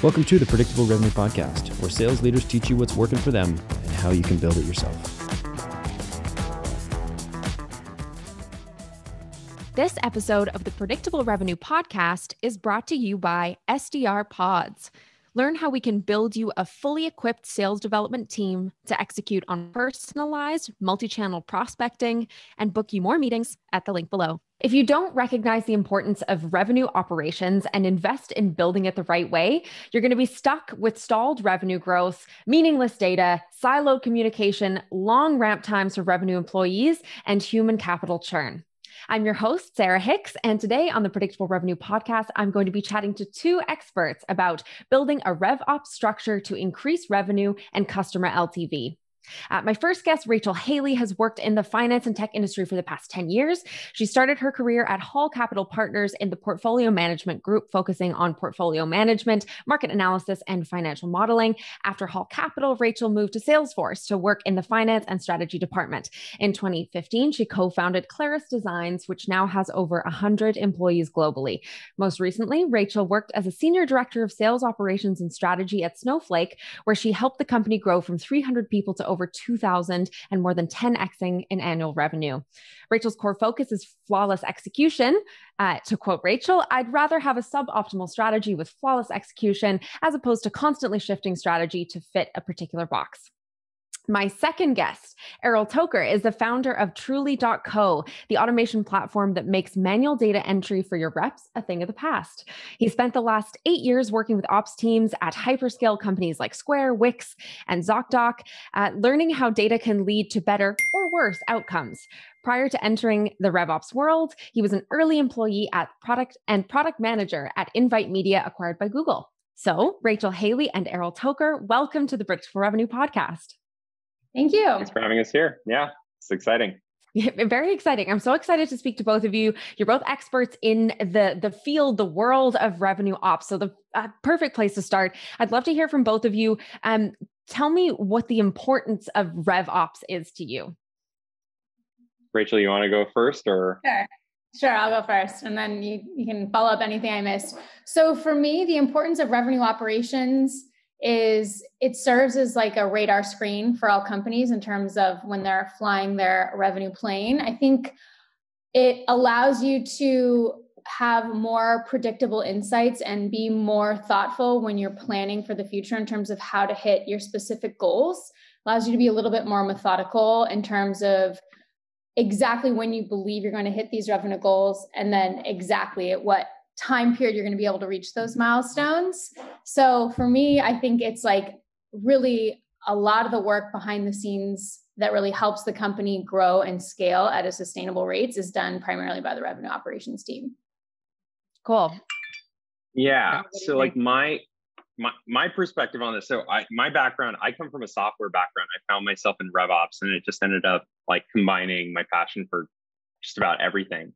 Welcome to the Predictable Revenue Podcast, where sales leaders teach you what's working for them and how you can build it yourself. This episode of the Predictable Revenue Podcast is brought to you by SDR Pods. Learn how we can build you a fully equipped sales development team to execute on personalized multi-channel prospecting and book you more meetings at the link below. If you don't recognize the importance of revenue operations and invest in building it the right way, you're going to be stuck with stalled revenue growth, meaningless data, siloed communication, long ramp times for revenue employees, and human capital churn. I'm your host, Sarah Hicks, and today on the Predictable Revenue Podcast, I'm going to be chatting to two experts about building a RevOps structure to increase revenue and customer LTV. My first guest, Rachel Haley, has worked in the finance and tech industry for the past 10 years. She started her career at Hall Capital Partners in the portfolio management group, focusing on portfolio management, market analysis, and financial modeling. After Hall Capital, Rachel moved to Salesforce to work in the finance and strategy department. In 2015, she co-founded Claris Designs, which now has over 100 employees globally. Most recently, Rachel worked as a senior director of sales operations and strategy at Snowflake, where she helped the company grow from 300 people to over 2,000 and more than 10xing in annual revenue. Rachel's core focus is flawless execution. To quote Rachel, "I'd rather have a suboptimal strategy with flawless execution as opposed to constantly shifting strategy to fit a particular box." My second guest, Erol Toker, is the founder of Truly.co, the automation platform that makes manual data entry for your reps a thing of the past. He spent the last 8 years working with ops teams at hyperscale companies like Square, Wix, and ZocDoc, learning how data can lead to better or worse outcomes. Prior to entering the RevOps world, he was an early employee at product manager at Invite Media, acquired by Google. So, Rachel Haley and Erol Toker, welcome to the Predictable Revenue Podcast. Thank you. Thanks for having us here. Yeah, it's exciting. Yeah, very exciting. I'm so excited to speak to both of you. You're both experts in the field, the world of revenue ops. So the perfect place to start. I'd love to hear from both of you. Tell me what the importance of RevOps is to you. Rachel, you want to go first or? Sure, I'll go first, and then you can follow up anything I missed. So for me, the importance of revenue operations is it serves as like a radar screen for all companies in terms of when they're flying their revenue plane. I think it allows you to have more predictable insights and be more thoughtful when you're planning for the future in terms of how to hit your specific goals. Allows you to be a little bit more methodical in terms of exactly when you believe you're going to hit these revenue goals, and then exactly at what time period you're going to be able to reach those milestones. So for me, I think it's like really a lot of the work behind the scenes that really helps the company grow and scale at a sustainable rates is done primarily by the revenue operations team. Cool. Yeah. So like my perspective on this. So my background, I come from a software background. I found myself in RevOps, and it just ended up like combining my passion for just about everything.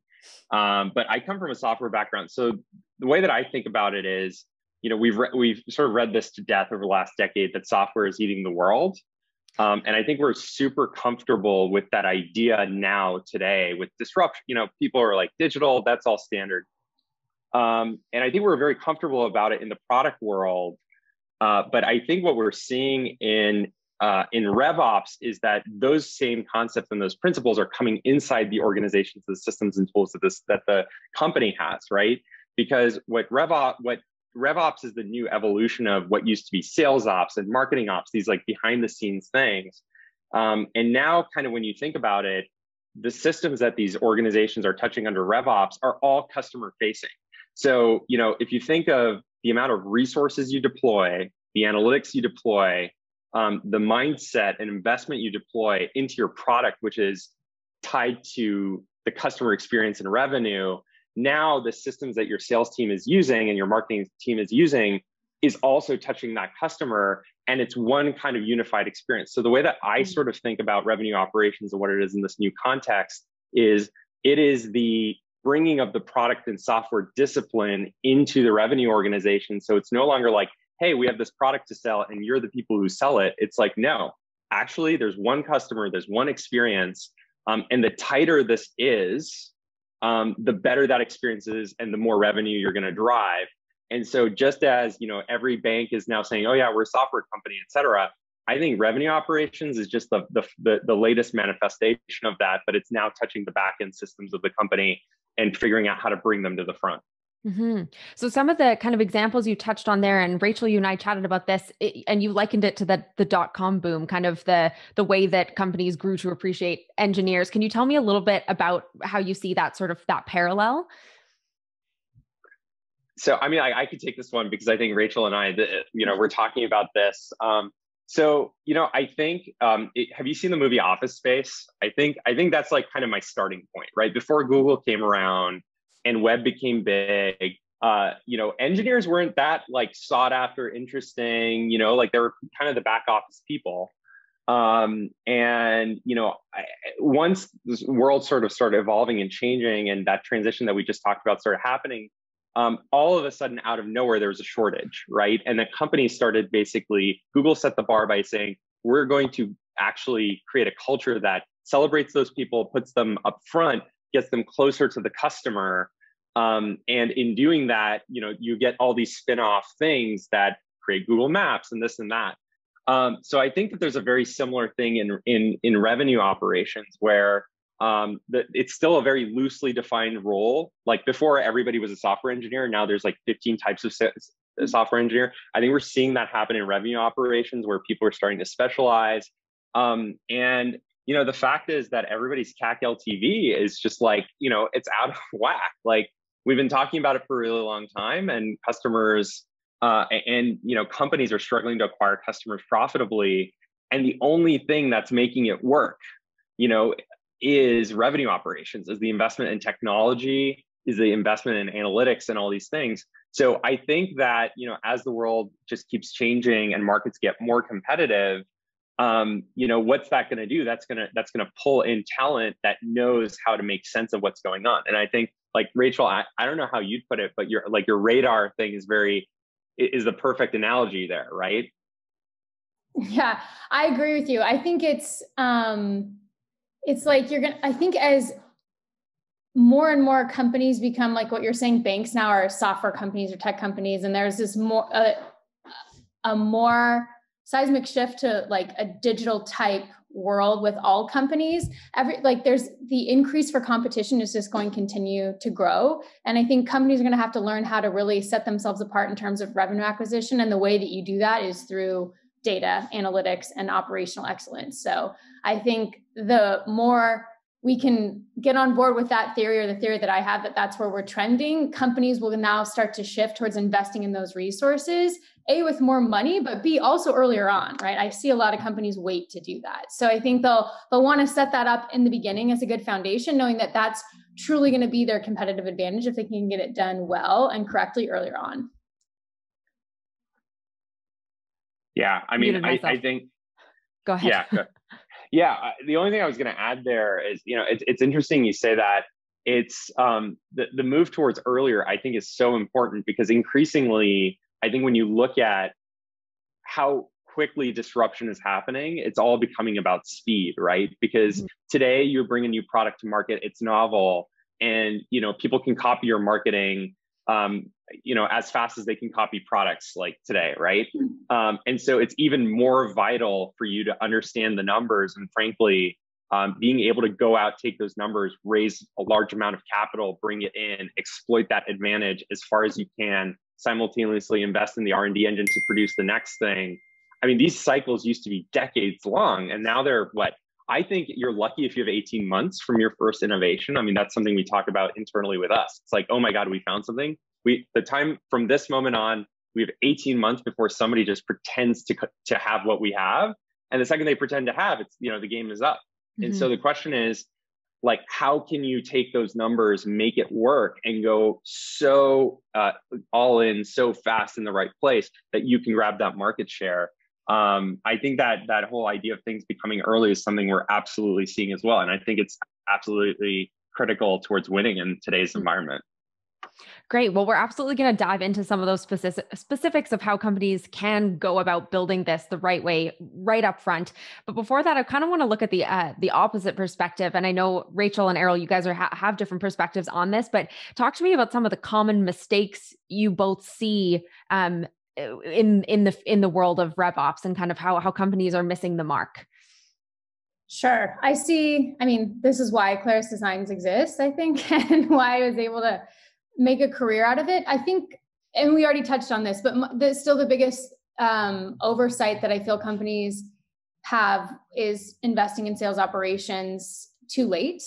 But I come from a software background. So the way that I think about it is, you know, we've sort of read this to death over the last decade that software is eating the world. And I think we're super comfortable with that idea now today with disruption. You know, people are like digital, that's all standard. And I think we're very comfortable about it in the product world. But I think what we're seeing in RevOps is that those same concepts and those principles are coming inside the organizations, the systems and tools that the company has, right? Because what RevOps is the new evolution of what used to be sales ops and marketing ops, these like behind the scenes things. And now kind of when you think about it, the systems that these organizations are touching under RevOps are all customer facing. So, you know, if you think of the amount of resources you deploy, the analytics you deploy, the mindset and investment you deploy into your product, which is tied to the customer experience and revenue, now the systems that your sales team is using and your marketing team is using is also touching that customer, and it's one kind of unified experience. So the way that I sort of think about revenue operations and what it is in this new context is it is the bringing of the product and software discipline into the revenue organization. So it's no longer like, hey, we have this product to sell and you're the people who sell it. It's like, no, actually there's one customer, there's one experience. And the tighter this is, the better that experience is and the more revenue you're going to drive. And so just as, every bank is now saying, oh yeah, we're a software company, et cetera, I think revenue operations is just the latest manifestation of that, but it's now touching the back end systems of the company and figuring out how to bring them to the front. Mm-hmm. So some of the kind of examples you touched on there, and Rachel, you and I chatted about this, and you likened it to the dot-com boom, kind of the way that companies grew to appreciate engineers. Can you tell me a little bit about how you see that sort of that parallel? So, I mean, I could take this one because I think Rachel and I, we're talking about this. I think, have you seen the movie Office Space? I think that's like kind of my starting point, right? Before Google came around and web became big, engineers weren't that like sought after, interesting, like they were kind of the back office people. Once this world sort of started evolving and changing, and that transition that we just talked about started happening, all of a sudden, out of nowhere, there was a shortage, right? And the company started Google set the bar by saying, we're going to actually create a culture that celebrates those people, puts them up front, gets them closer to the customer. And in doing that, you get all these spin-off things that create Google Maps and this and that. So I think that there's a very similar thing in revenue operations where it's still a very loosely defined role. Like before, everybody was a software engineer. Now there's like 15 types of software engineer. I think we're seeing that happen in revenue operations where people are starting to specialize. The fact is that everybody's CAC LTV is just like, it's out of whack. Like we've been talking about it for a really long time, and customers companies are struggling to acquire customers profitably. And the only thing that's making it work, is revenue operations, is the investment in technology, is the investment in analytics and all these things. So I think that, as the world just keeps changing and markets get more competitive, what's that going to do? That's going to pull in talent that knows how to make sense of what's going on. And I think, like Rachel, I don't know how you'd put it, but your radar thing is the perfect analogy there, right? Yeah, I agree with you. I think it's like I think as more and more companies become like what you're saying, banks now are software companies or tech companies, and there's this a more seismic shift to like a digital type world with all companies. There's the increase for competition is just going to continue to grow. And I think companies are going to have to learn how to really set themselves apart in terms of revenue acquisition. And the way that you do that is through data analytics and operational excellence. So I think the more we can get on board with that theory, or the theory that I have, that's where we're trending, companies will now start to shift towards investing in those resources, A, with more money, but B, also earlier on, right? I see a lot of companies wait to do that. So I think they'll want to set that up in the beginning as a good foundation, knowing that that's truly going to be their competitive advantage if they can get it done well and correctly earlier on. Yeah, I mean, I think. Go ahead. Yeah. Yeah. The only thing I was going to add there is, it's interesting you say that. It's the move towards earlier, I think, is so important because increasingly, I think when you look at how quickly disruption is happening, it's all becoming about speed, right? Because today you bring a new product to market, it's novel, and people can copy your marketing as fast as they can copy products like today, right? And so it's even more vital for you to understand the numbers, and frankly, being able to go out, take those numbers, raise a large amount of capital, bring it in, exploit that advantage as far as you can, simultaneously invest in the R&D engine to produce the next thing. I mean, these cycles used to be decades long, and now they're I think you're lucky if you have 18 months from your first innovation. I mean, that's something we talk about internally with us. It's like, oh my God, we found something. The time from this moment on, we have 18 months before somebody just pretends to have what we have. And the second they pretend to have, it's, the game is up. And so the question is, how can you take those numbers, make it work, and go so all in so fast in the right place that you can grab that market share? I think that whole idea of things becoming early is something we're absolutely seeing as well. And I think it's absolutely critical towards winning in today's environment. Great. Well, we're absolutely going to dive into some of those specifics of how companies can go about building this the right way, right up front. But before that, I kind of want to look at the opposite perspective. And I know Rachel and Erol, you guys have different perspectives on this, but talk to me about some of the common mistakes you both see in the world of RevOps and kind of how companies are missing the mark. Sure. This is why Claris Designs exists, I think, and why I was able to make a career out of it. I think, and we already touched on this, but still the biggest oversight that I feel companies have is investing in sales operations too late.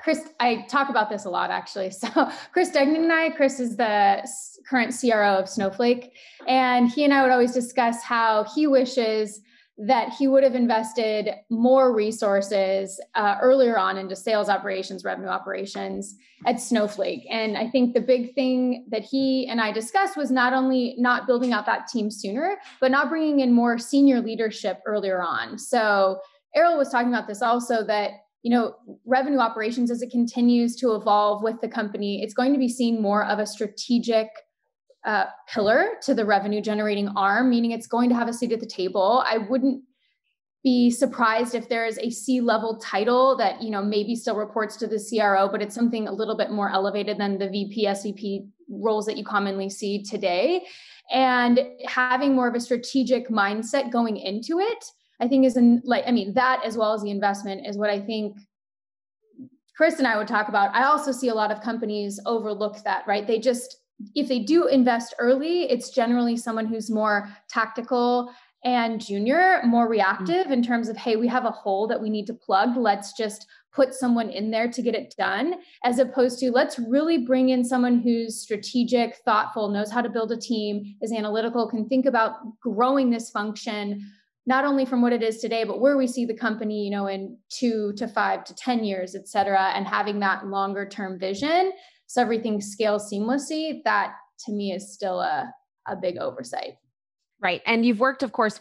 Chris, I talk about this a lot, actually. So Chris Degnan and I, Chris is the current CRO of Snowflake, and he and I would always discuss how he wishes that he would have invested more resources earlier on into sales operations, revenue operations at Snowflake. And I think the big thing that he and I discussed was not only not building out that team sooner, but not bringing in more senior leadership earlier on. So Erol was talking about this also, that revenue operations, as it continues to evolve with the company, it's going to be seen more of a strategic pillar to the revenue generating arm, meaning it's going to have a seat at the table. I wouldn't be surprised if there is a C-level title that, maybe still reports to the CRO, but it's something a little bit more elevated than the VP, SVP roles that you commonly see today. And having more of a strategic mindset going into it, I think that as well as the investment is what I think Chris and I would talk about. I also see a lot of companies overlook that, right? If they do invest early, it's generally someone who's more tactical and junior, more reactive in terms of, hey, we have a hole that we need to plug. Let's just put someone in there to get it done, as opposed to let's really bring in someone who's strategic, thoughtful, knows how to build a team, is analytical, can think about growing this function, not only from what it is today, but where we see the company, in 2 to 5 to 10 years, et cetera, and having that longer term vision. So everything scales seamlessly. That to me is still a big oversight. Right. And you've worked, of course,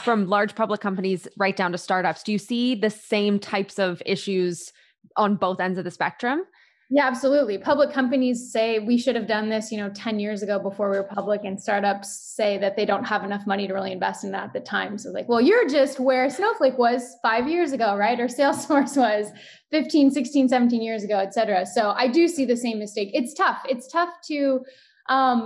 from large public companies right down to startups. Do you see the same types of issues on both ends of the spectrum? Yeah, absolutely. Public companies say we should have done this, 10 years ago before we were public, and startups say that they don't have enough money to really invest in that at the time. So well, you're just where Snowflake was 5 years ago, right? Or Salesforce was 15, 16, 17 years ago, et cetera. So I do see the same mistake. It's tough. It's tough to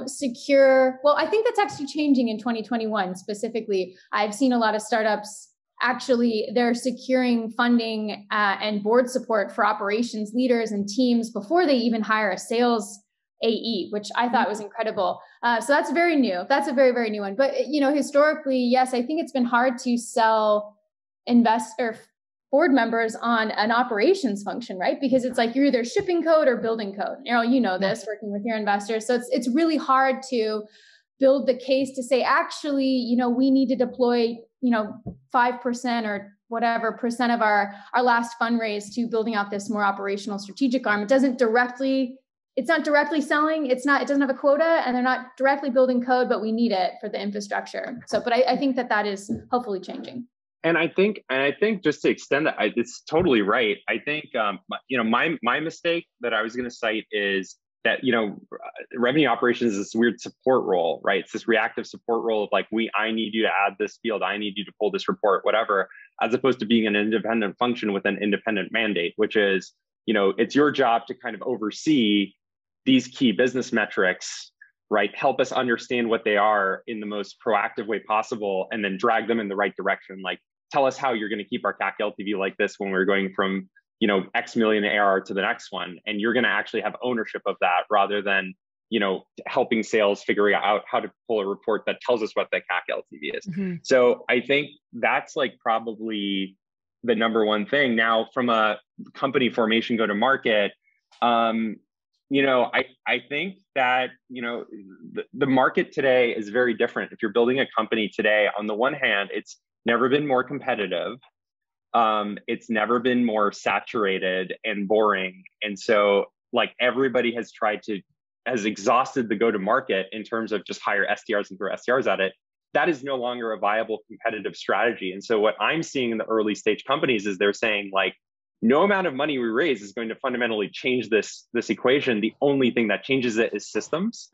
secure. Well, I think that's actually changing in 2021 specifically. I've seen a lot of startups actually, they're securing funding and board support for operations leaders and teams before they even hire a sales AE, which I thought was incredible. So that's very new. That's a very, very new one. But, historically, yes, I think it's been hard to sell board members on an operations function, right? Because it's like you're either shipping code or building code. Erol, this, working with your investors. So it's really hard to build the case to say, actually, we need to deploy 5% or whatever percent of our last fundraise to building out this more operational strategic arm. It's not directly selling. It doesn't have a quota, and they're not directly building code, but we need it for the infrastructure. So, but I think that is hopefully changing. And I think just to extend that, it's totally right. I think, my mistake that I was going to cite is that, revenue operations is this weird support role, right? It's this reactive support role of like, I need you to add this field. I need you to pull this report, whatever, as opposed to being an independent function with an independent mandate, which is, it's your job to kind of oversee these key business metrics, right? Help us understand what they are in the most proactive way possible, and then drag them in the right direction. Like, tell us how you're going to keep our CAC LTV like this when we're going from X million ARR to the next one. And you're going to actually have ownership of that rather than, helping sales figuring out how to pull a report that tells us what the CAC LTV is. Mm-hmm. So I think that's like probably the number one thing. Now, from a company formation, go to market, I think that, the market today is very different. If you're building a company today, on the one hand, it's never been more competitive. It's never been more saturated and boring. And so like everybody has exhausted the go-to-market in terms of just hire SDRs and throw SDRs at it. That is no longer a viable competitive strategy. And so what I'm seeing in the early stage companies is they're saying like, no amount of money we raise is going to fundamentally change this equation. The only thing that changes it is systems.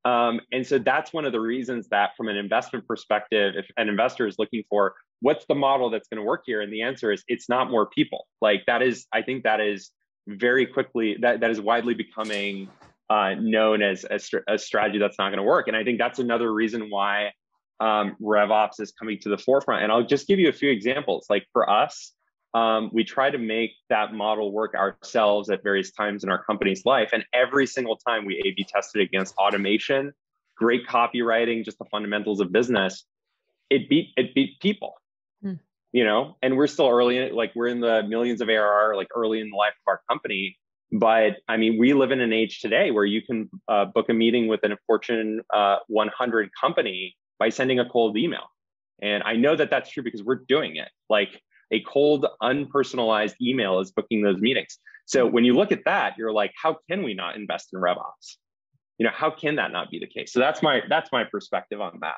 And so that's one of the reasons that from an investment perspective, if an investor is looking for what's the model that's going to work here, and the answer is it's not more people. Like that is, I think that is very quickly, that is widely becoming known as a strategy that's not going to work. And I think that's another reason why RevOps is coming to the forefront. And I'll just give you a few examples. Like for us, we try to make that model work ourselves at various times in our company's life. And every single time we A/B tested against automation, great copywriting, just the fundamentals of business, it beat people, you know, and we're still early in it. Like we're in the millions of ARR, like early in the life of our company. But I mean, we live in an age today where you can book a meeting with a Fortune 100 company by sending a cold email. And I know that that's true because we're doing it. Like a cold, unpersonalized email is booking those meetings. So when you look at that, you're like, how can we not invest in RevOps? You know, how can that not be the case? So that's my perspective on that.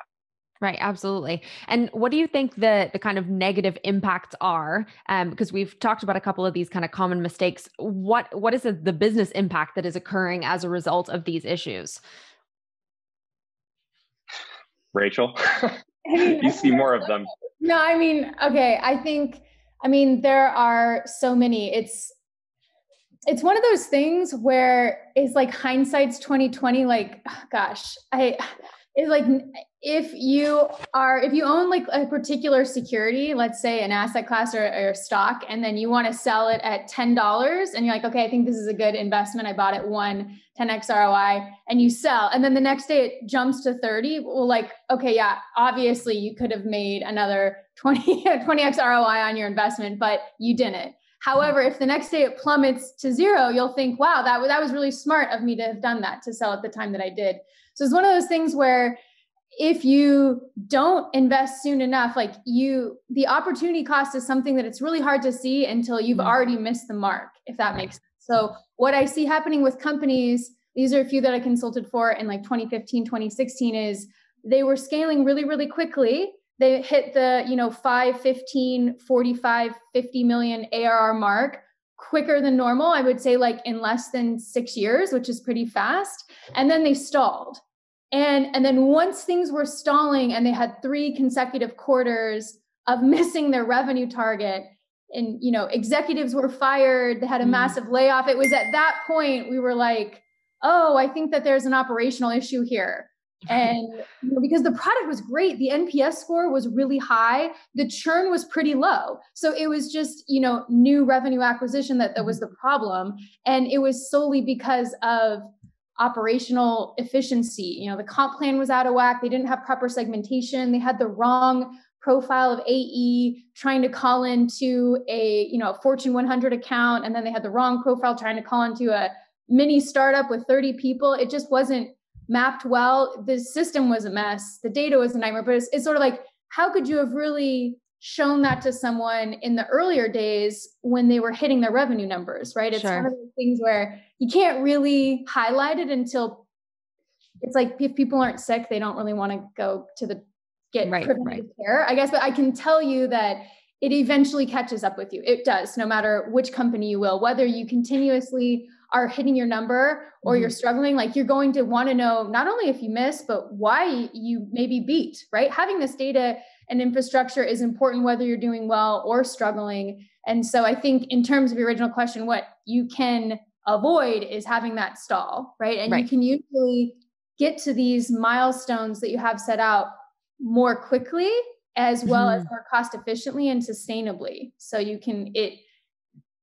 Right, absolutely. And what do you think the kind of negative impacts are? Because we've talked about a couple of these kind of common mistakes. What is the business impact that is occurring as a result of these issues? Rachel, you see more of them. No, I mean, okay. I mean, there are so many. It's one of those things where it's like hindsight's 2020. Like, gosh, it's like if you own like a particular security, let's say an asset class or a stock, and then you want to sell it at $10, and you're like, okay, I think this is a good investment. I bought it 10x ROI, and you sell, and then the next day it jumps to 30. Well, like, okay, yeah, obviously you could have made another 20x ROI on your investment, but you didn't. However, if the next day it plummets to 0, you'll think, wow, that was really smart of me to have done that, to sell at the time that I did. So it's one of those things where if you don't invest soon enough, like the opportunity cost is something that it's really hard to see until you've already missed the mark, if that makes sense. So what I see happening with companies, these are a few that I consulted for in like 2015, 2016, is they were scaling really, really quickly. They hit the, 5, 15, 45, 50 million ARR mark quicker than normal. I would say like in less than 6 years, which is pretty fast. And then they stalled. And then once things were stalling and they had 3 consecutive quarters of missing their revenue target, and, executives were fired, they had a massive layoff. It was at that point we were like, oh, I think that there's an operational issue here. And because the product was great, the NPS score was really high, the churn was pretty low. So it was just, new revenue acquisition that was the problem. And it was solely because of operational efficiency. The comp plan was out of whack. They didn't have proper segmentation. They had the wrong profile of AE trying to call into a Fortune 100 account. And then they had the wrong profile trying to call into a mini startup with 30 people. It just wasn't mapped well. The system was a mess. The data was a nightmare, but it's sort of like, how could you have really shown that to someone in the earlier days when they were hitting their revenue numbers, right? It's one of those things where you can't really highlight it until it's like, if people aren't sick, they don't really want to go to get preventative care, I guess. But I can tell you that it eventually catches up with you. It does, no matter which company you will, whether you continuously are hitting your number or you're struggling, like you're going to want to know not only if you miss, but why you maybe beat, right? Having this data and infrastructure is important, whether you're doing well or struggling. And so I think in terms of your original question, what you can avoid is having that stall, right? And you can usually get to these milestones that you have set out more quickly, as well as more cost efficiently and sustainably. So you can,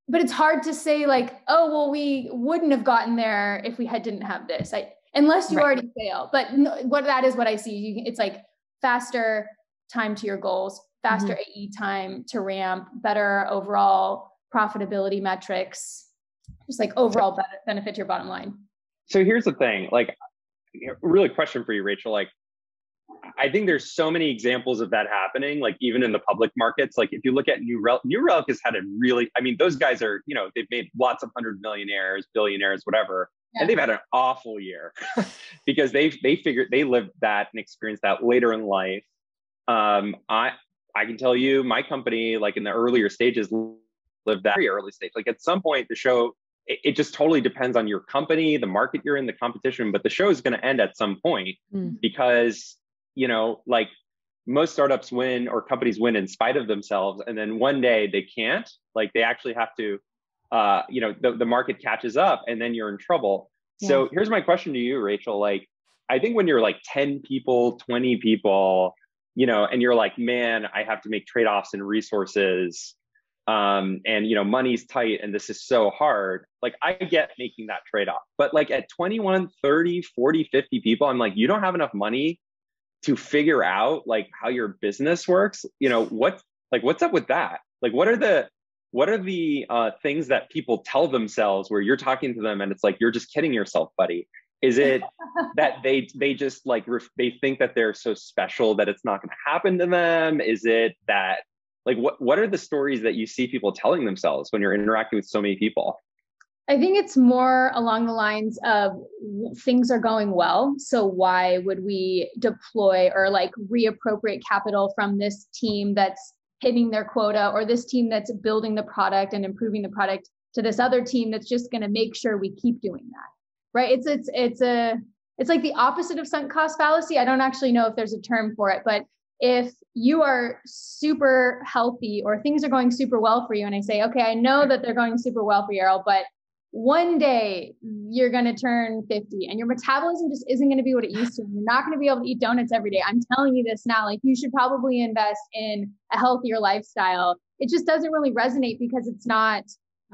but it's hard to say like, oh, well, we wouldn't have gotten there if we didn't have this, unless you already fail. But what I see, it's like faster time to your goals, faster AE time to ramp, better overall profitability metrics, just like overall benefit to your bottom line. So here's the thing, like, really question for you, Rachel, like, I think there's so many examples of that happening, like even in the public markets. Like if you look at New Relic has had those guys are, they've made lots of 100 millionaires, billionaires, whatever. Yeah. And they've had an awful year because they figured they lived that and experienced that later in life. I can tell you my company, like in the earlier stages, live that very early stage. Like at some point, the show, it just totally depends on your company, the market you're in, the competition, but the show is going to end at some point because, like most startups win or companies win in spite of themselves. And then one day they can't, like they actually have to, the market catches up and then you're in trouble. Yeah. So here's my question to you, Rachel. Like, I think when you're like 10 people, 20 people, and you're like, man, I have to make trade-offs in resources, and money's tight and this is so hard. Like I get making that trade-off, but like at 21, 30, 40, 50 people, I'm like, you don't have enough money to figure out like how your business works. What's up with that? Like, what are the things that people tell themselves where you're talking to them and it's like, you're just kidding yourself, buddy? Is it that they just like, they think that they're so special that it's not going to happen to them? Is it that like, what are the stories that you see people telling themselves when you're interacting with so many people? I think it's more along the lines of things are going well. So why would we deploy or like reappropriate capital from this team that's hitting their quota or this team that's building the product and improving the product to this other team that's just going to make sure we keep doing that? Right. It's like the opposite of sunk cost fallacy. I don't actually know if there's a term for it, but if you are super healthy or things are going super well for you, and I say, okay, I know that they're going super well for you, Erol, but one day you're going to turn 50 and your metabolism just isn't going to be what it used to. You're not going to be able to eat donuts every day. I'm telling you this now, like you should probably invest in a healthier lifestyle. It just doesn't really resonate because it's not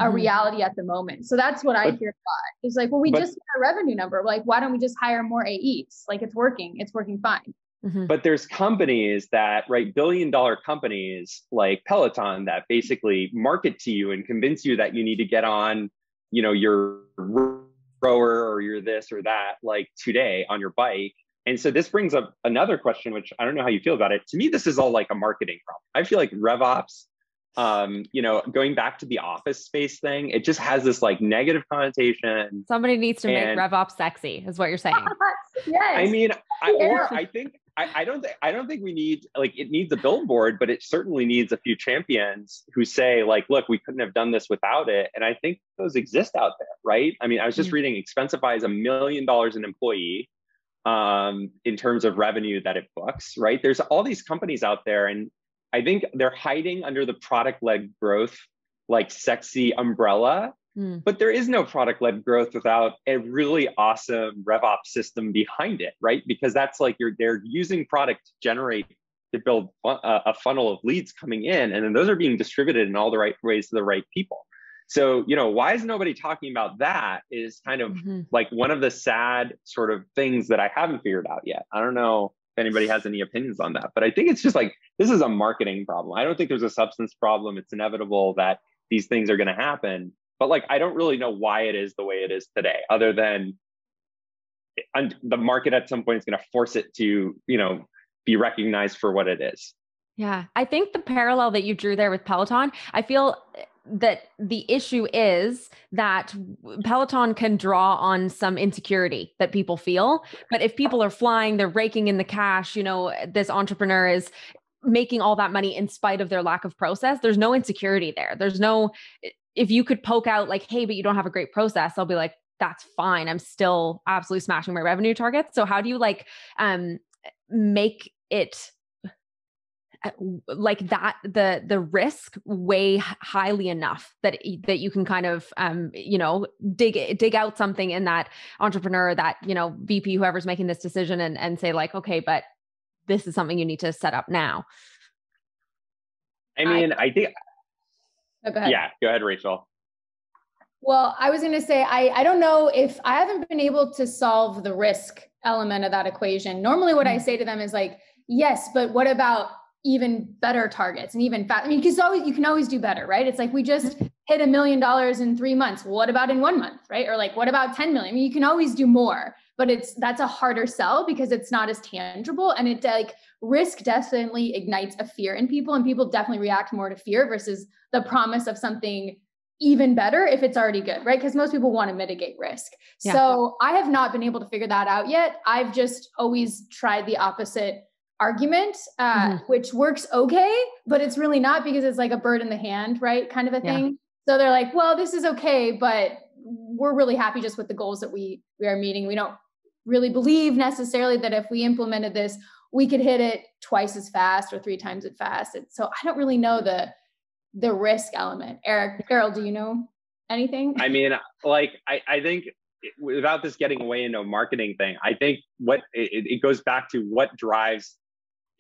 a reality at the moment. So that's what I hear a lot. It's like, well, we just got a revenue number. Like, why don't we just hire more AEs? Like it's working fine. But there's companies that, right, billion-dollar companies like Peloton that basically market to you and convince you that you need to get on, your rower or your this or that, like today on your bike. And so this brings up another question, which I don't know how you feel about it. To me, this is all like a marketing problem. I feel like RevOps, going back to the office space thing, it just has this like negative connotation. Somebody needs to make RevOps sexy, is what you're saying. Yes. I mean, I don't think we need, like, it needs a billboard, but it certainly needs a few champions who say like, look, we couldn't have done this without it. And I think those exist out there, right? I mean, I was just reading Expensify is $1 million an employee in terms of revenue that it books, right? There's all these companies out there, and I think they're hiding under the product-led growth, like sexy umbrella, but there is no product-led growth without a really awesome RevOps system behind it, right? Because that's like they're using product to build a funnel of leads coming in, and then those are being distributed in all the right ways to the right people. So, why is nobody talking about that is kind of like one of the sad sort of things that I haven't figured out yet. I don't know if anybody has any opinions on that, but I think it's just like, this is a marketing problem. I don't think there's a substance problem. It's inevitable that these things are going to happen, but like, I don't really know why it is the way it is today, other than the market at some point is going to force it to, be recognized for what it is. Yeah. I think the parallel that you drew there with Peloton, I feel that the issue is that Peloton can draw on some insecurity that people feel. But if people are flying, they're raking in the cash, this entrepreneur is making all that money in spite of their lack of process. There's no insecurity there. If you could poke out like, hey, but you don't have a great process, I'll be like, that's fine. I'm still absolutely smashing my revenue targets. So how do you make it like that, the risk weigh highly enough that you can kind of, dig out something in that entrepreneur, that, VP, whoever's making this decision and say like, okay, but this is something you need to set up now. I mean, I think, go ahead. Yeah, go ahead, Rachel. Well, I was going to say, I don't know if I haven't been able to solve the risk element of that equation. Normally what I say to them is like, yes, but what about even better targets and even fast? I mean, you can always do better, right? It's like, we just hit $1 million in 3 months. Well, what about in 1 month, right? Or like, what about 10 million? I mean, you can always do more, but that's a harder sell because it's not as tangible. And it like risk definitely ignites a fear in people, and people definitely react more to fear versus the promise of something even better if it's already good, right? Because most people want to mitigate risk. Yeah. So I have not been able to figure that out yet. I've just always tried the opposite argument, which works okay, but it's really not, because it's like a bird in the hand, right? Kind of a thing. So they're like, well, this is okay, but we're really happy just with the goals that we are meeting. We don't really believe necessarily that if we implemented this, we could hit it twice as fast or 3 times as fast. So I don't really know the risk element. Erol, do you know anything? I mean, like, I think without this getting away into a marketing thing, I think what it goes back to what drives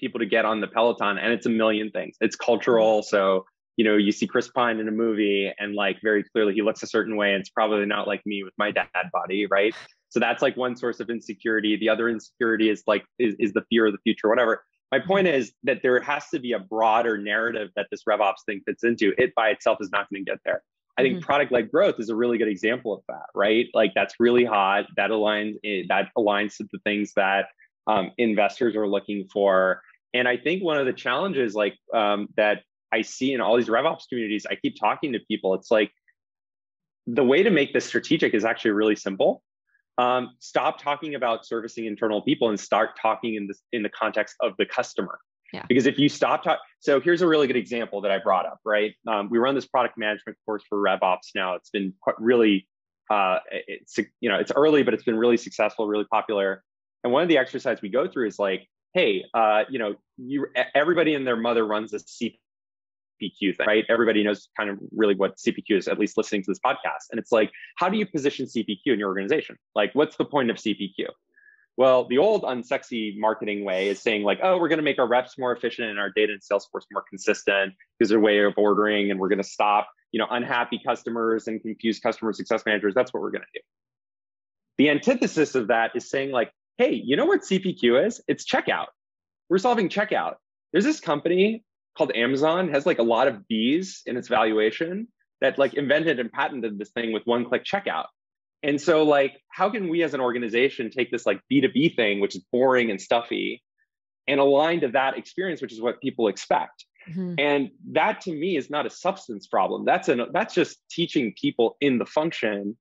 people to get on the Peloton, and it's a million things. It's cultural. So, you know, you see Chris Pine in a movie and like very clearly he looks a certain way, and it's probably not like me with my dad body, right? So that's like one source of insecurity. The other insecurity is like, is the fear of the future, whatever. My point is that there has to be a broader narrative that this RevOps thing fits into. It by itself is not going to get there. I think product-led growth is a really good example of that, right? Like that's really hot. That aligns to the things that investors are looking for. And I think one of the challenges like that I see in all these RevOps communities, I keep talking to people, it's like the way to make this strategic is actually really simple. Stop talking about servicing internal people and start talking in the context of the customer. Yeah. Because if you stop talking, so here's a really good example that I brought up, right? We run this product management course for RevOps now. It's been really, it's early, but it's been really successful, really popular. And one of the exercises we go through is like, hey, everybody and their mother runs a CPQ thing, right? Everybody knows kind of really what CPQ is, at least listening to this podcast. And it's like, how do you position CPQ in your organization? Like, what's the point of CPQ? Well, the old unsexy marketing way is saying like, oh, we're going to make our reps more efficient and our data and Salesforce more consistent because their way of ordering, and we're going to stop, unhappy customers and confused customer success managers. That's what we're going to do. The antithesis of that is saying like, hey, you know what CPQ is? It's checkout. We're solving checkout. There's this company called Amazon, has like a lot of B's in its valuation, that like invented and patented this thing with one-click checkout. And so like, how can we as an organization take this like B2B thing, which is boring and stuffy, and align to that experience, which is what people expect? And that to me is not a substance problem. That's just teaching people in the function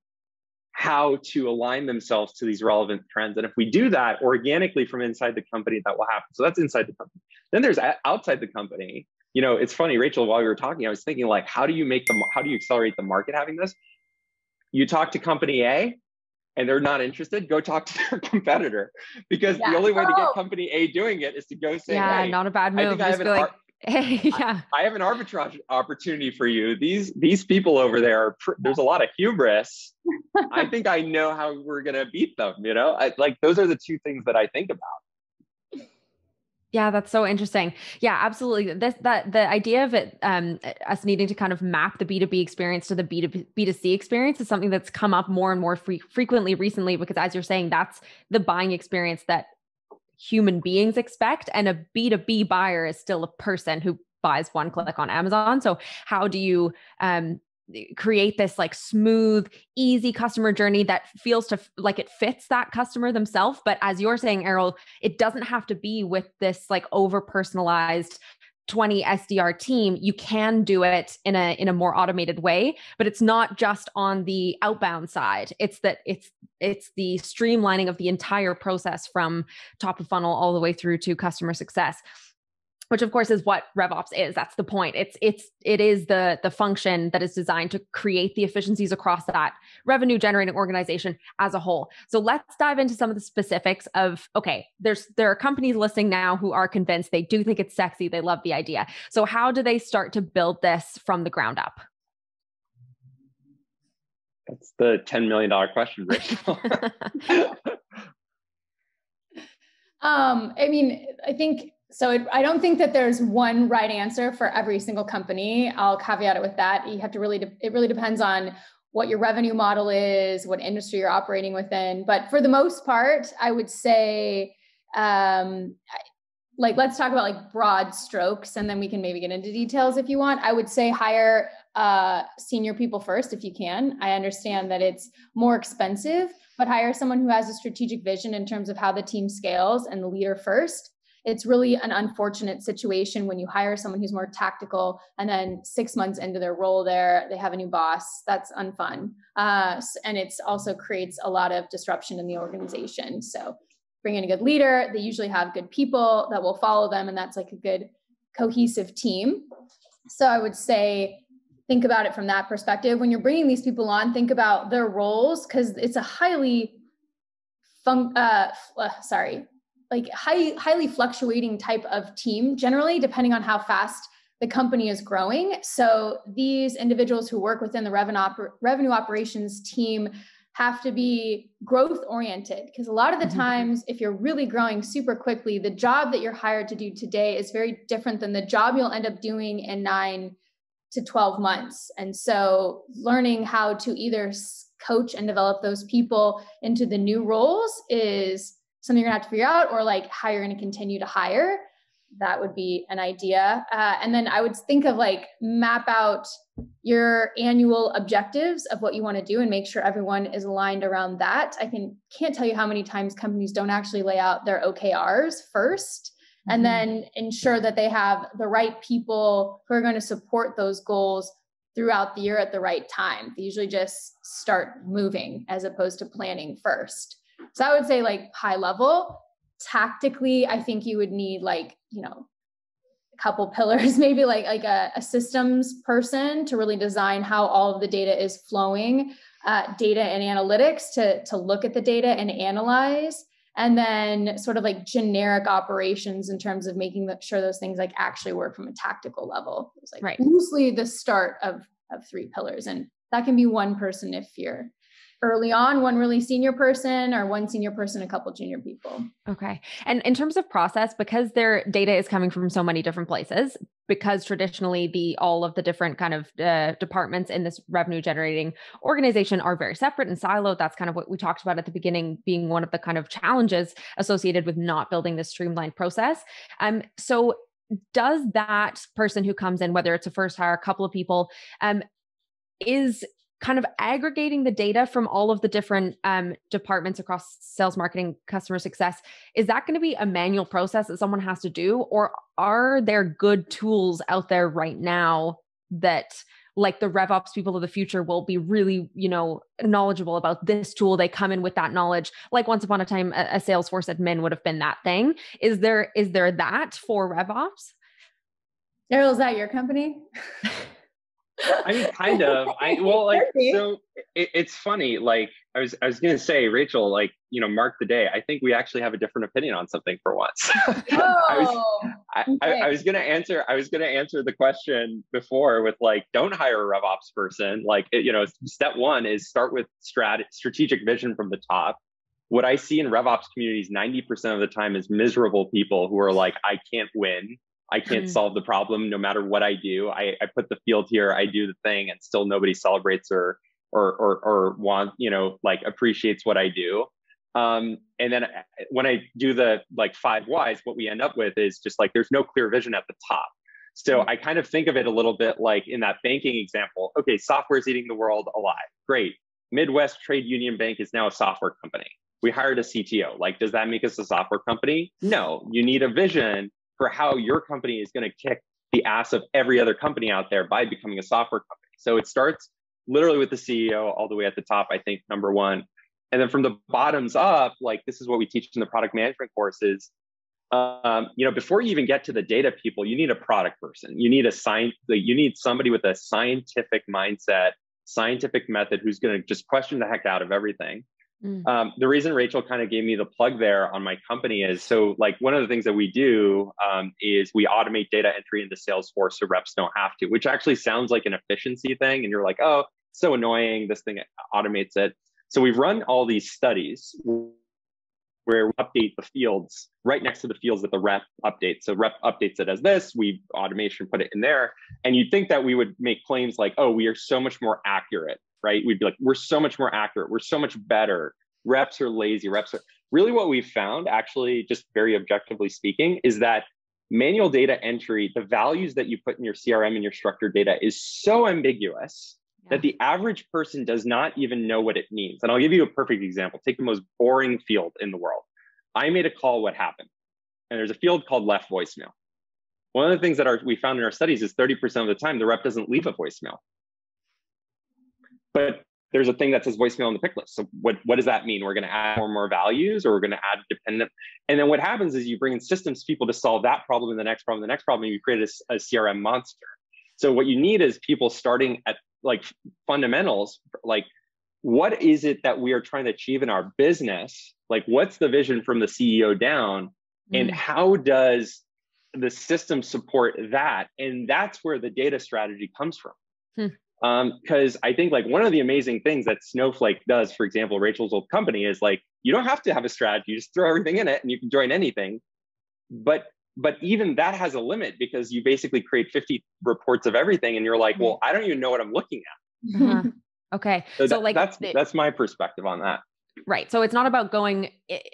how to align themselves to these relevant trends. And if we do that organically from inside the company, that will happen. So that's inside the company. Then there's outside the company. It's funny, Rachel, while we were talking, I was thinking like, how do you accelerate the market having this? You talk to company A and they're not interested, go talk to their competitor, because the only way to get company A doing it is to go say, hey, not a bad move. I have an arbitrage opportunity for you. These people over there, there's a lot of hubris. I think I know how we're going to beat them. Those are the two things that I think about. Yeah, that's so interesting. Yeah, absolutely. The idea of it, us needing to kind of map the B2B experience to the B2C experience is something that's come up more and more frequently recently, because as you're saying, that's the buying experience that human beings expect. And a B2B buyer is still a person who buys one click on Amazon. So how do you create this like smooth, easy customer journey that feels like it fits that customer themselves? But as you're saying, Erol, it doesn't have to be with this like over personalized 20 SDR team. You can do it in a more automated way, but it's not just on the outbound side. It's the streamlining of the entire process from top of funnel all the way through to customer success, which of course is what RevOps is. That's the point. It is the function that is designed to create the efficiencies across that revenue generating organization as a whole. So let's dive into some of the specifics of, okay, there are companies listening now who are convinced, they do think it's sexy, they love the idea. So how do they start to build this from the ground up? That's the $10 million question, Rachel. I don't think that there's one right answer for every single company. I'll caveat it with that. It really depends on what your revenue model is, what industry you're operating within. But for the most part, I would say, let's talk about like broad strokes, and then we can maybe get into details if you want. I would say hire senior people first if you can. I understand that it's more expensive, but hire someone who has a strategic vision in terms of how the team scales, and the leader first. It's really an unfortunate situation when you hire someone who's more tactical, and then 6 months into their role there, they have a new boss. That's unfun. And it's also creates a lot of disruption in the organization. So bring in a good leader. They usually have good people that will follow them. And that's like a good cohesive team. So I would say, think about it from that perspective. When you're bringing these people on, think about their roles, because it's a highly fluctuating type of team, generally, depending on how fast the company is growing. So these individuals who work within the revenue operations team have to be growth oriented, because a lot of the times, if you're really growing super quickly, the job that you're hired to do today is very different than the job you'll end up doing in 9 to 12 months. And so learning how to either coach and develop those people into the new roles is something you're gonna have to figure out, or like how you're gonna continue to hire. That would be an idea. And then I would think of like map out your annual objectives of what you want to do and make sure everyone is aligned around that. I can't tell you how many times companies don't actually lay out their OKRs first, and then ensure that they have the right people who are going to support those goals throughout the year at the right time. They usually just start moving as opposed to planning first. So I would say like high level. Tactically, I think you would need like, a couple pillars, maybe like a systems person to really design how all of the data is flowing, data and analytics to look at the data and analyze, and then sort of like generic operations in terms of making sure those things like actually work from a tactical level. It's like loosely the start of 3 pillars. And that can be one person if you're early on, one really senior person, or one senior person, a couple junior people. Okay. And in terms of process, because their data is coming from so many different places, because traditionally all of the different kind of departments in this revenue generating organization are very separate and siloed. That's kind of what we talked about at the beginning, being one of the kind of challenges associated with not building this streamlined process. So does that person who comes in, whether it's a first hire, a couple of people, is kind of aggregating the data from all of the different departments across sales, marketing, customer success, is that going to be a manual process that someone has to do? Or are there good tools out there right now that like the RevOps people of the future will be really, knowledgeable about this tool? They come in with that knowledge. Like once upon a time, a Salesforce admin would have been that thing. Is there that for RevOps? Erol, is that your company? I mean, kind of. So it's funny. Like I was going to say, Rachel, like, mark the day. I think we actually have a different opinion on something for once. I was going to answer the question before with like, don't hire a RevOps person. Like, step one is start with strategic vision from the top. What I see in RevOps communities 90% of the time is miserable people who are like, I can't win. I can't solve the problem no matter what I do. I put the field here, I do the thing, and still nobody celebrates or want, appreciates what I do. And then when I do the like 5 whys, what we end up with is just like, there's no clear vision at the top. So I kind of think of it a little bit like in that banking example. Okay, software is eating the world alive. Great. Midwest Trade Union Bank is now a software company. We hired a CTO. Like, does that make us a software company? No, you need a vision for how your company is going to kick the ass of every other company out there by becoming a software company. So it starts literally with the CEO all the way at the top, I think, number one. And then from the bottoms up, like this is what we teach in the product management courses. Before you even get to the data people, you need a product person. You need you need somebody with a scientific mindset, scientific method who's going to just question the heck out of everything. The reason Rachel kind of gave me the plug there on my company is, so like one of the things that we do is we automate data entry into Salesforce so reps don't have to, which actually sounds like an efficiency thing. And you're like, oh, so annoying. This thing automates it. So we've run all these studies where we update the fields right next to the fields that the rep updates. So rep updates it as this, we automation put it in there. And you'd think that we would make claims like, oh, we are so much more accurate, right? We'd be like, we're so much more accurate. We're so much better. Reps are lazy. Really what we've found, actually, just very objectively speaking, is that manual data entry, the values that you put in your CRM and your structured data is so ambiguous that the average person does not even know what it means. And I'll give you a perfect example. Take the most boring field in the world. I made a call, what happened? And there's a field called left voicemail. One of the things that we found in our studies is 30% of the time, the rep doesn't leave a voicemail. But there's a thing that says voicemail on the pick list. So what does that mean? We're going to add more and more values, or we're going to add dependent. And then what happens is you bring in systems people to solve that problem and the next problem, and you create a CRM monster. So what you need is people starting at like fundamentals, like what is it that we are trying to achieve in our business? Like what's the vision from the CEO down, and how does the system support that? And that's where the data strategy comes from. Because I think like one of the amazing things that Snowflake does, for example, Rachel's old company, is like, you don't have to have a strategy, you just throw everything in it and you can join anything. But even that has a limit, because you basically create 50 reports of everything and you're like, well, I don't even know what I'm looking at. Okay. So like that's my perspective on that. Right. So it's not about going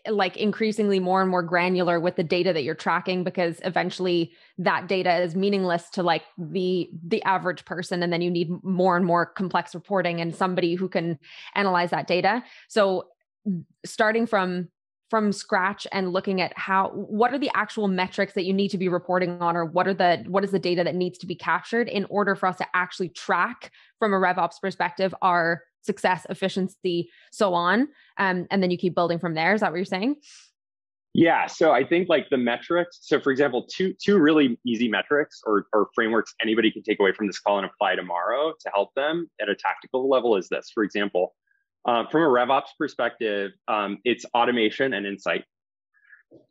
like increasingly more and more granular with the data that you're tracking, because eventually that data is meaningless to like the average person. And then you need more and more complex reporting and somebody who can analyze that data. So starting from scratch and looking at what are the actual metrics that you need to be reporting on, or what is the data that needs to be captured in order for us to actually track from a RevOps perspective our success, efficiency, so on. And then you keep building from there. Is that what you're saying? Yeah. So I think like the metrics, so for example, two really easy metrics or frameworks anybody can take away from this call and apply tomorrow to help them at a tactical level is this. For example, from a RevOps perspective, it's automation and insight.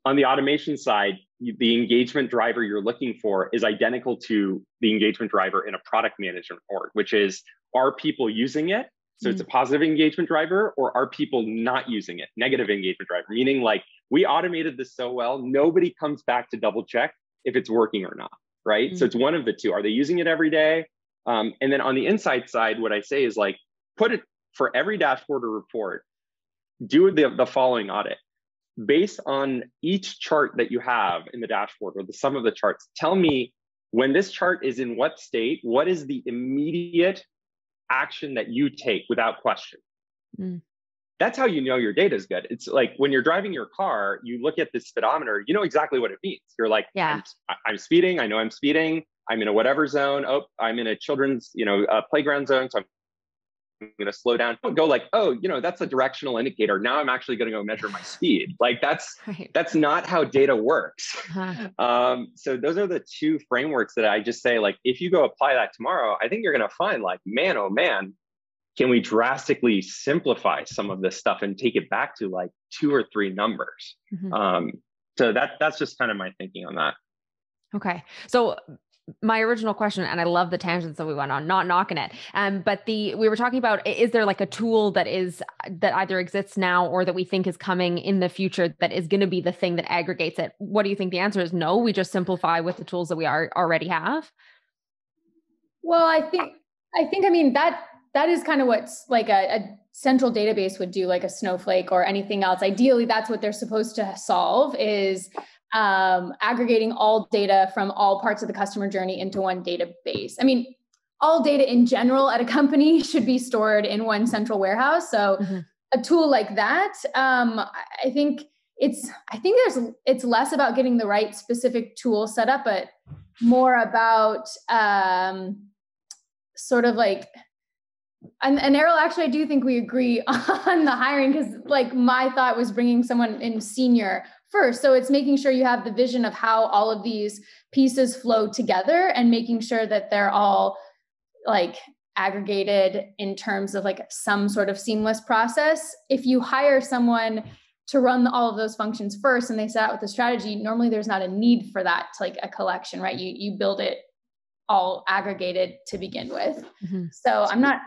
On the automation side, the engagement driver you're looking for is identical to the engagement driver in a product management org, which is, are people using it? So it's a positive engagement driver, or are people not using it? Negative engagement driver, meaning like we automated this so well, nobody comes back to double check if it's working or not, right? So it's one of the two. Are they using it every day? And then on the insight side, what I say is like, put it for every dashboard or report, do the following audit. Based on each chart that you have in the dashboard or the sum of the charts, tell me when this chart is in what state, what is the immediate action that you take without question. That's how you know your data is good. It's like when you're driving your car, you look at the speedometer, you know exactly what it means. You're like, I'm speeding. I know I'm speeding. I'm in a whatever zone. Oh, I'm in a children's, playground zone. So I'm going to slow down. Don't go like, oh, that's a directional indicator. Now I'm actually going to go measure my speed. Like that's not how data works. So those are the two frameworks that I just say, like, if you go apply that tomorrow, I think you're going to find like, man, oh man, can we drastically simplify some of this stuff and take it back to like 2 or 3 numbers? So that's just kind of my thinking on that. Okay. So my original question, and I love the tangents that we went on, not knocking it. But we were talking about, is there like a tool that either exists now or that we think is coming in the future that is going to be the thing that aggregates it? What do you think? The answer is no. We just simplify with the tools that we already have. Well, I mean, that is kind of what's like a central database would do, like a Snowflake or anything else. Ideally, that's what they're supposed to solve, is aggregating all data from all parts of the customer journey into one database. I mean, all data in general at a company should be stored in one central warehouse. So a tool like that, I think it's less about getting the right specific tool set up, but more about sort of like, and Erol, actually, I do think we agree on the hiring, because like my thought was bringing someone in senior first. So it's making sure you have the vision of how all of these pieces flow together and making sure that they're all like aggregated in terms of like some sort of seamless process. If you hire someone to run all of those functions first and they set out with the strategy, normally there's not a need for that to like a collection, right? You build it all aggregated to begin with. So I'm not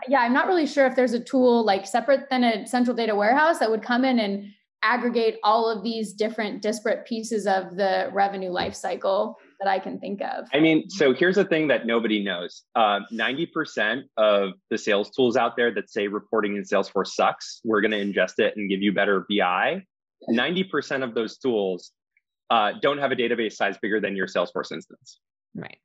really sure if there's a tool like separate than a central data warehouse that would come in and aggregate all of these different disparate pieces of the revenue lifecycle that I can think of. I mean, so here's the thing that nobody knows. 90% of the sales tools out there that say reporting in Salesforce sucks, we're going to ingest it and give you better BI. 90% of those tools don't have a database size bigger than your Salesforce instance. Right.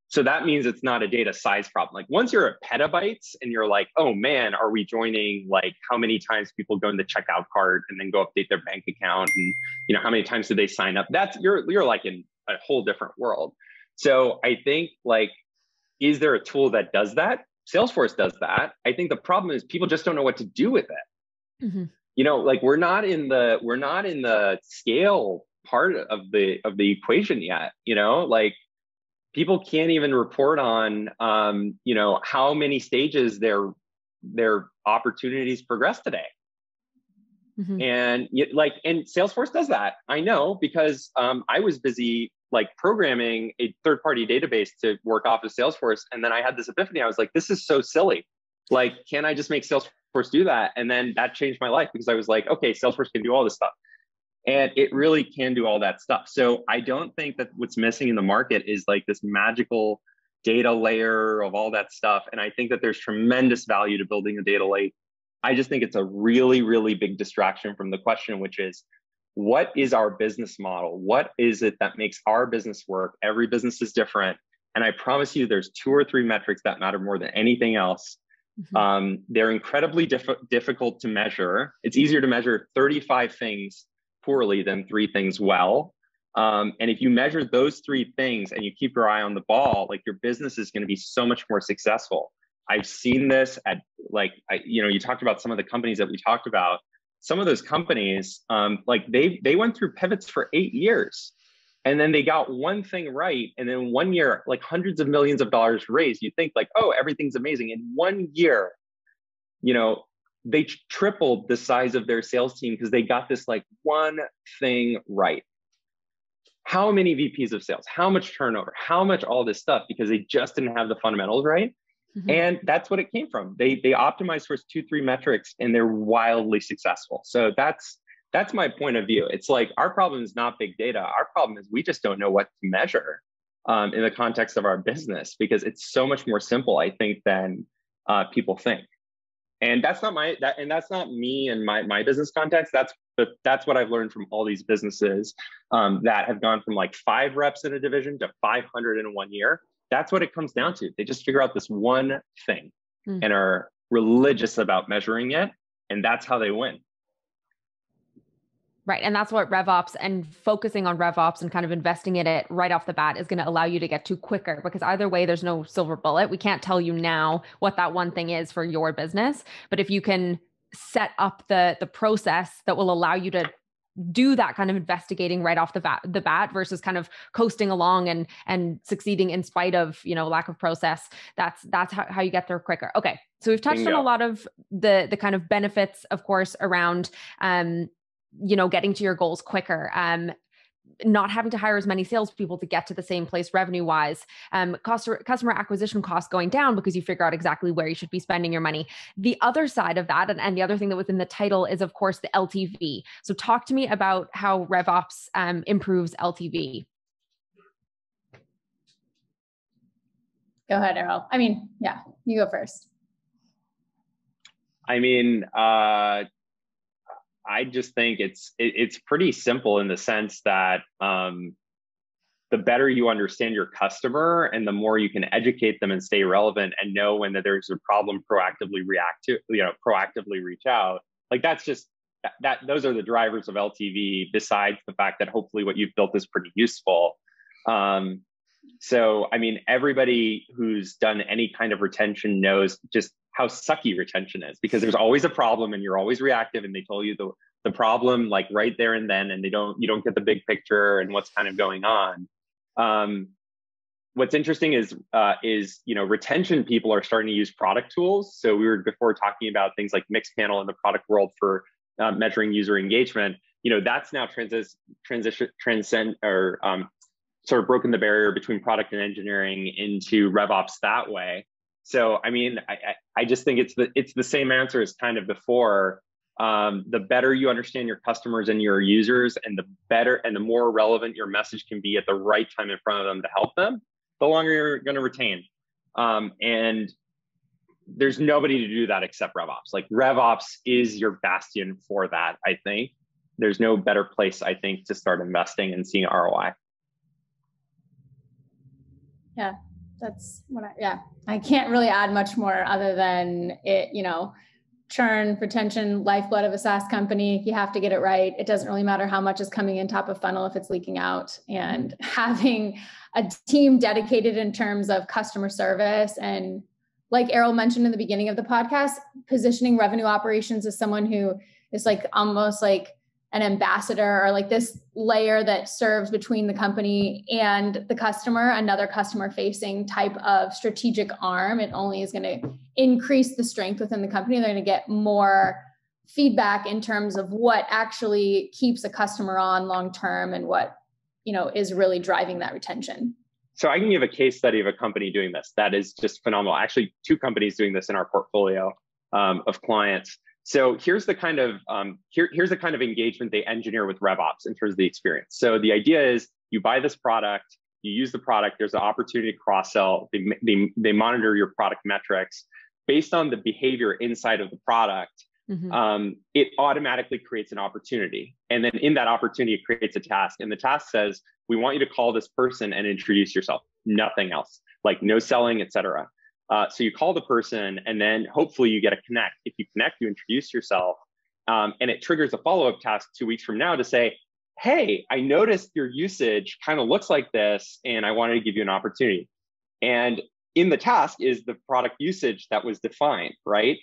So that means it's not a data size problem. Like once you're at petabytes and you're like, oh man, are we joining like how many times people go in the checkout cart and then go update their bank account, and how many times do they sign up? That's you're like in a whole different world. So I think like, is there a tool that does that? Salesforce does that. I think the problem is people just don't know what to do with it. Mm-hmm. You know, like we're not in the scale part of the equation yet. You know, like people can't even report on, you know, how many stages their opportunities progress today. Mm-hmm. And and Salesforce does that. I know because I was busy like programming a third-party database to work off of Salesforce. And then I had this epiphany. I was like, this is so silly. Like, can I just make Salesforce do that? And then that changed my life because I was like, okay, Salesforce can do all this stuff. And it really can do all that stuff. So I don't think that what's missing in the market is like this magical data layer of all that stuff. And I think that there's tremendous value to building a data lake. I just think it's a really, really big distraction from the question, which is, what is our business model? What is it that makes our business work? Every business is different. And I promise you, there's 2 or 3 metrics that matter more than anything else. Mm-hmm. They're incredibly difficult to measure. It's easier to measure 35 things poorly than 3 things well. And if you measure those 3 things and you keep your eye on the ball, like your business is going to be so much more successful. I've seen this at you talked about some of the companies that we talked about. Some of those companies, like they went through pivots for 8 years, and then they got one thing right. And then 1 year, like hundreds of millions of dollars raised. You think like, oh, everything's amazing. In 1 year, you know, they tripled the size of their sales team because they got this like one thing right. How many VPs of sales? How much turnover? How much all this stuff? Because they just didn't have the fundamentals right. Mm-hmm. And that's what it came from. They optimized for 2-3 metrics and they're wildly successful. So that's my point of view. It's like our problem is not big data. Our problem is we just don't know what to measure in the context of our business, because it's so much more simple, I think, than people think. And that's not that's not me and my business context. That's what I've learned from all these businesses that have gone from like 5 reps in a division to 500 in 1 year. That's what it comes down to. They just figure out this one thing and are religious about measuring it. And that's how they win. Right. And that's what RevOps and focusing on RevOps and kind of investing in it right off the bat is going to allow you to get to quicker, because either way, there's no silver bullet. We can't tell you now what that one thing is for your business. But if you can set up the process that will allow you to do that kind of investigating right off the bat versus kind of coasting along and succeeding in spite of, lack of process. That's how you get there quicker. Okay. So we've touched on a lot of the kind of benefits, of course, around, getting to your goals quicker, not having to hire as many salespeople to get to the same place revenue-wise, customer acquisition costs going down because you figure out exactly where you should be spending your money. The other side of that, and the other thing that was in the title, is of course the LTV. So talk to me about how RevOps improves LTV. Go ahead, Erol. You go first. I just think it's pretty simple in the sense that the better you understand your customer and the more you can educate them and stay relevant and know when there's a problem, proactively reach out. Like those are the drivers of LTV, besides the fact that hopefully what you've built is pretty useful. Everybody who's done any kind of retention knows just how sucky retention is, because there's always a problem and you're always reactive, and they tell you the problem like right there and then, and you don't get the big picture and what's kind of going on. What's interesting is retention people are starting to use product tools. So we were before talking about things like Mixpanel in the product world for measuring user engagement. That's now sort of broken the barrier between product and engineering into RevOps that way. So, I just think it's the same answer as kind of before. The better you understand your customers and your users, and the better and the more relevant your message can be at the right time in front of them to help them, the longer you're going to retain. And there's nobody to do that except RevOps. Like RevOps is your bastion for that. I think there's no better place, I think, to start investing and seeing ROI. Yeah. That's what I can't really add much more other than it, churn, retention, lifeblood of a SaaS company. You have to get it right. It doesn't really matter how much is coming in top of funnel if it's leaking out. And having a team dedicated in terms of customer service and like Erol mentioned in the beginning of the podcast, positioning revenue operations as someone who is like almost like an ambassador or like this layer that serves between the company and the customer, another customer facing type of strategic arm. It only is going to increase the strength within the company. They're going to get more feedback in terms of what actually keeps a customer on long term and what, is really driving that retention. So I can give a case study of a company doing this. That is just phenomenal. Actually, 2 companies doing this in our portfolio of clients. So here's the kind of here's the kind of engagement they engineer with RevOps in terms of the experience. So the idea is you buy this product, you use the product. There's an opportunity to cross-sell. They monitor your product metrics based on the behavior inside of the product. It automatically creates an opportunity. And then in that opportunity, it creates a task. And the task says, we want you to call this person and introduce yourself. Nothing else, like no selling, et cetera. So you call the person and then hopefully you get a connect. If you connect, you introduce yourself. And it triggers a follow-up task 2 weeks from now to say, hey, I noticed your usage kind of looks like this, and I wanted to give you an opportunity. And in the task is the product usage that was defined, right?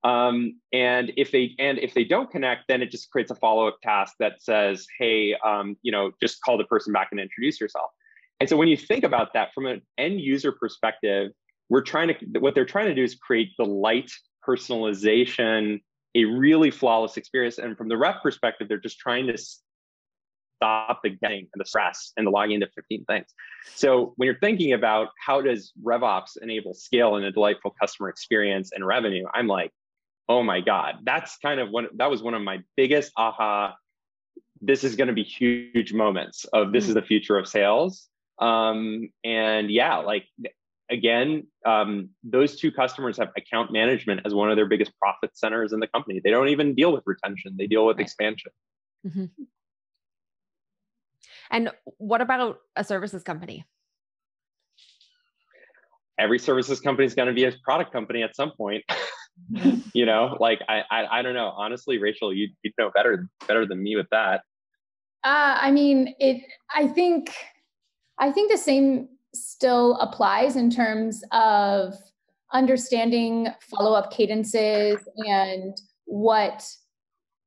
And if they don't connect, then it just creates a follow-up task that says, hey, just call the person back and introduce yourself. And so when you think about that from an end user perspective, what they're trying to do is create the light personalization, a really flawless experience. And from the rep perspective, they're just trying to stop the getting and the stress and the logging into 15 things. So when you're thinking about how does RevOps enable scale and a delightful customer experience and revenue, I'm like, oh my God, that's kind of that was one of my biggest aha. This is going to be huge moments of this is the future of sales. And yeah, like again, those 2 customers have account management as one of their biggest profit centers in the company. They don't even deal with retention. They deal with expansion. Mm-hmm. And what about a services company? Every services company is going to be a product company at some point. Like I don't know. Honestly, Rachel, you'd know better than me with that. I think the same still applies in terms of understanding follow-up cadences and what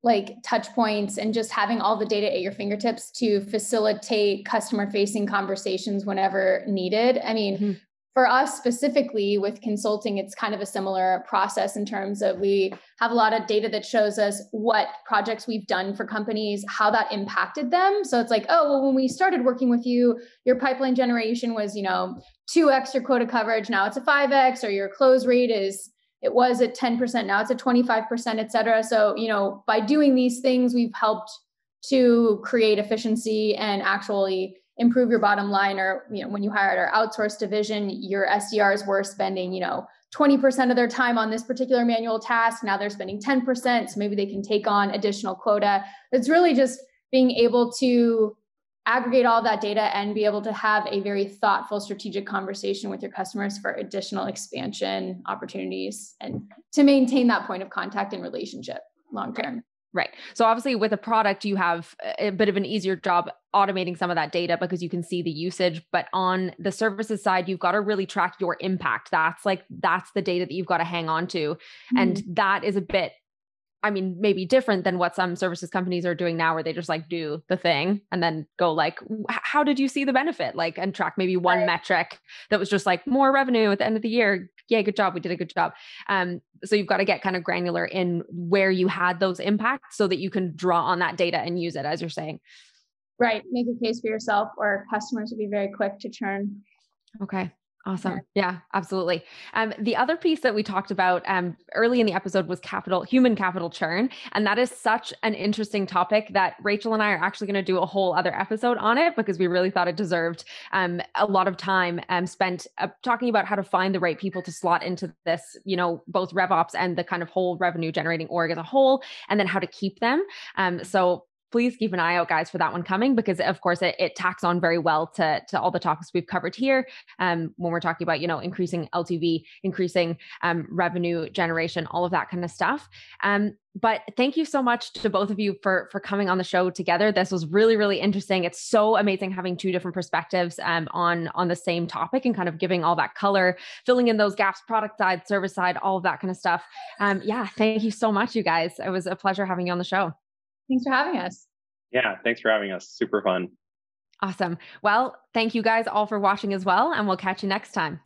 like touch points and just having all the data at your fingertips to facilitate customer facing conversations whenever needed. I mean, for us specifically with consulting, it's kind of a similar process in terms of we have a lot of data that shows us what projects we've done for companies, how that impacted them. So it's like, oh, well, when we started working with you, your pipeline generation was, 2x your quota coverage. Now it's a 5x, or your close rate it was at 10%. Now it's at 25%, et cetera. So, by doing these things, we've helped to create efficiency and actually improve your bottom line. Or, when you hired our outsourced division, your SDRs were spending, 20% of their time on this particular manual task. Now they're spending 10%. So maybe they can take on additional quota. It's really just being able to aggregate all that data and be able to have a very thoughtful, strategic conversation with your customers for additional expansion opportunities and to maintain that point of contact and relationship long-term. Right. So obviously with a product, you have a bit of an easier job automating some of that data because you can see the usage. But on the services side, you've got to really track your impact. That's the data that you've got to hang on to. And that is a bit, maybe different than what some services companies are doing now, where they just like do the thing and then go like, how did you see the benefit? Like, and track maybe one metric that was just like more revenue at the end of the year. Yeah, good job. We did a good job. So you've got to get kind of granular in where you had those impacts so that you can draw on that data and use it, as you're saying. Right. Make a case for yourself, or customers will be very quick to churn. Okay. Awesome. Yeah, absolutely. The other piece that we talked about early in the episode was human capital churn. And that is such an interesting topic that Rachel and I are actually going to do a whole other episode on it, because we really thought it deserved a lot of time spent talking about how to find the right people to slot into this, both RevOps and the kind of whole revenue generating org as a whole, and then how to keep them. So please keep an eye out, guys, for that one coming, because of course it tacks on very well to all the topics we've covered here. When we're talking about, increasing LTV, increasing revenue generation, all of that kind of stuff. But thank you so much to both of you for coming on the show together. This was really, really interesting. It's so amazing having two different perspectives on the same topic and kind of giving all that color, filling in those gaps, product side, service side, all of that kind of stuff. Yeah, thank you so much, you guys. It was a pleasure having you on the show. Thanks for having us. Yeah, thanks for having us. Super fun. Awesome. Well, thank you guys all for watching as well, and we'll catch you next time.